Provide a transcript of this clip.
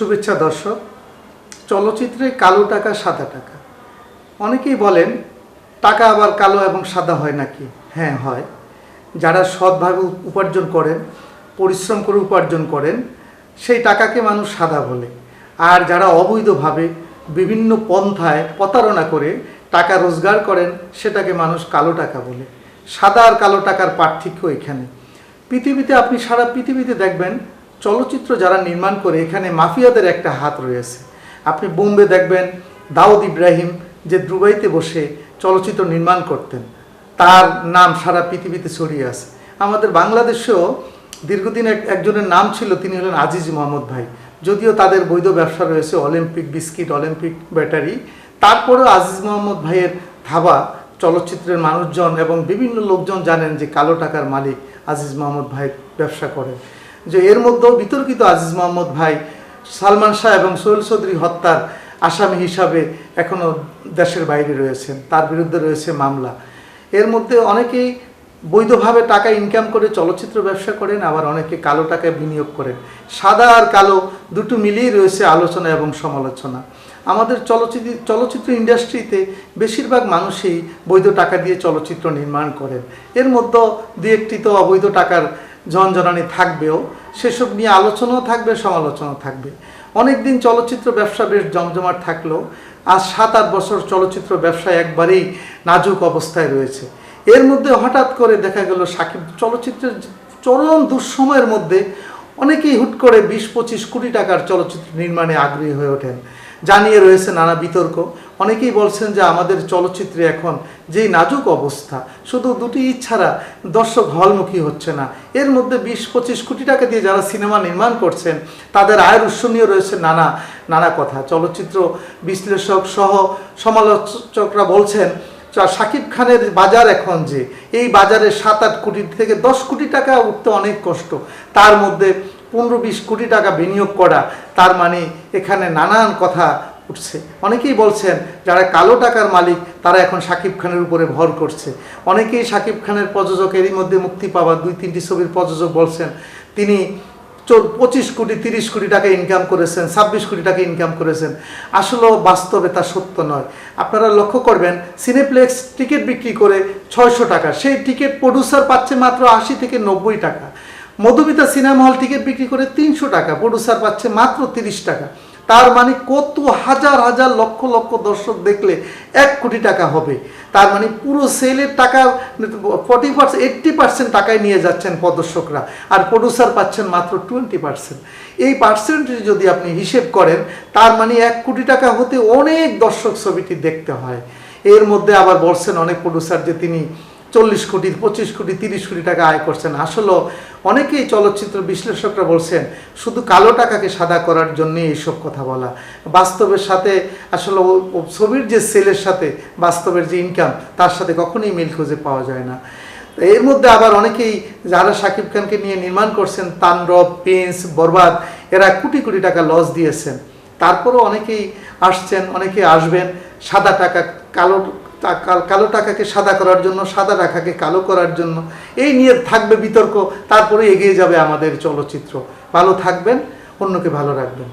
শুভেচ্ছা দর্শক। চলচ্চিত্রে কালো টাকা সাদা টাকা, অনেকেই বলেন টাকা আবার কালো এবং সাদা হয় নাকি? হ্যাঁ হয়। যারা সৎভাবে উপার্জন করেন, পরিশ্রম করে উপার্জন করেন, সেই টাকাকে মানুষ সাদা বলে। আর যারা অবৈধভাবে বিভিন্ন পন্থায় প্রতারণা করে টাকা রোজগার করেন, সেটাকে মানুষ কালো টাকা বলে। সাদা আর কালো টাকার পার্থক্য এখানে। পৃথিবীতে আপনি সারা পৃথিবীতে দেখবেন চলচ্চিত্র যারা নির্মাণ করে, এখানে মাফিয়াদের একটা হাত রয়েছে। আপনি বোম্বে দেখবেন দাউদ ইব্রাহিম, যে দুবাইতে বসে চলচ্চিত্র নির্মাণ করতেন, তার নাম সারা পৃথিবীতে ছড়িয়ে আছে। আমাদের বাংলাদেশেও দীর্ঘদিন একজনের নাম ছিল, তিনি হলেন আজিজ মোহাম্মদ ভাই। যদিও তাদের বৈধ ব্যবসা রয়েছে, অলিম্পিক বিস্কিট, অলিম্পিক ব্যাটারি, তারপরেও আজিজ মোহাম্মদ ভাইয়ের ধাবা চলচ্চিত্রের মানুষজন এবং বিভিন্ন লোকজন জানেন যে কালো টাকার মালিক আজিজ মোহাম্মদ ভাই ব্যবসা করেন। যে এর মধ্যেও বিতর্কিত আজিজ মোহাম্মদ ভাই সালমান শাহ এবং সোহেল চৌধুরী হত্যার আসামি হিসাবে এখনও দেশের বাইরে রয়েছেন, তার বিরুদ্ধে রয়েছে মামলা। এর মধ্যে অনেকেই বৈধভাবে টাকা ইনকাম করে চলচ্চিত্র ব্যবসা করেন, আবার অনেকে কালো টাকায় বিনিয়োগ করেন। সাদা আর কালো দুটো মিলিয়েই রয়েছে আলোচনা এবং সমালোচনা। আমাদের চলচ্চিত্র ইন্ডাস্ট্রিতে বেশিরভাগ মানুষই বৈধ টাকা দিয়ে চলচ্চিত্র নির্মাণ করেন। এর মধ্যে দু একটি তো অবৈধ টাকার ঝনঝনানি থাকবেও, সেসব নিয়ে আলোচনাও থাকবে, সমালোচনাও থাকবে। অনেক দিন চলচ্চিত্র ব্যবসা বেশ জমজমাট থাকলেও আজ 7-8 বছর চলচ্চিত্র ব্যবসা একবারেই নাজুক অবস্থায় রয়েছে। এর মধ্যে হঠাৎ করে দেখা গেল সাকিব চলচ্চিত্রের চরম দুঃসময়ের মধ্যে অনেকেই হুট করে 20-25 কোটি টাকার চলচ্চিত্র নির্মাণে আগ্রহী হয়ে ওঠেন। জানিয়ে রয়েছে নানা বিতর্ক। অনেকেই বলছেন যে আমাদের চলচ্চিত্রে এখন যেই নাজুক অবস্থা, শুধু দুটি ছাড়া দর্শক হলমুখী হচ্ছে না। এর মধ্যে 20-25 কোটি টাকা দিয়ে যারা সিনেমা নির্মাণ করছেন, তাদের আয়ের উৎস নিয়ে রয়েছে নানা কথা। চলচ্চিত্র বিশ্লেষক সহ সমালোচকরা বলছেন শাকিব খানের বাজার এখন যে এই বাজারে 7-8 কোটি থেকে 10 কোটি টাকা উঠতে অনেক কষ্ট, তার মধ্যে 15-20 কোটি টাকা বিনিয়োগ করা, তার মানে এখানে নানান কথা উঠছে। অনেকেই বলছেন যারা কালো টাকার মালিক তারা এখন শাকিব খানের উপরে ভর করছে। অনেকেই শাকিব খানের প্রযোজক, এরই মধ্যে মুক্তি পাওয়া 2-3টি ছবির প্রযোজক বলছেন তিনি 25 কোটি 30 কোটি টাকা ইনকাম করেছেন, 26 কোটি টাকা ইনকাম করেছেন। আসলে বাস্তবে তা সত্য নয়। আপনারা লক্ষ্য করবেন সিনেপ্লেক্স টিকিট বিক্রি করে 600 টাকা, সেই টিকিট প্রডিউসার পাচ্ছে মাত্র 80 থেকে 90 টাকা। মধুমিতা সিনেমা হল টিকিট বিক্রি করে 300 টাকা, প্রডিউসার পাচ্ছে মাত্র 30 টাকা। তার মানে কত হাজার হাজার লক্ষ লক্ষ দর্শক দেখলে 1 কোটি টাকা হবে। তার মানে পুরো সেলের টাকা 80% টাকায় নিয়ে যাচ্ছেন প্রদর্শকরা, আর প্রডিউসার পাচ্ছেন মাত্র 20%। এই পার্সেন্টেজ যদি আপনি হিসেব করেন, তার মানে 1 কোটি টাকা হতে অনেক দর্শক ছবিটি দেখতে হয়। এর মধ্যে আবার বলছেন অনেক প্রডিউসার যে তিনি 40 কোটি 25 কোটি 30 কোটি টাকা আয় করছেন। আসলে অনেকেই চলচ্চিত্র বিশ্লেষকরা বলছেন শুধু কালো টাকাকে সাদা করার জন্যই এইসব কথা বলা। বাস্তবের সাথে আসলে ছবির যে সেলের সাথে বাস্তবের যে ইনকাম, তার সাথে কখনোই মিল খুঁজে পাওয়া যায় না। এর মধ্যে আবার অনেকেই যারা শাকিব খানকে নিয়ে নির্মাণ করছেন, তাণ্ডব, প্রিন্স, বরবাদ, এরা কোটি কোটি টাকা লস দিয়েছেন। তারপরও অনেকেই আসছেন, অনেকেই আসবেন সাদা টাকা কালো টাকাকে সাদা করার জন্য, সাদা টাকাকে কালো করার জন্য। এই নিয়ে থাকবে বিতর্ক, তারপরে এগিয়ে যাবে আমাদের চলচ্চিত্র। ভালো থাকবেন, অন্যকে ভালো রাখবেন।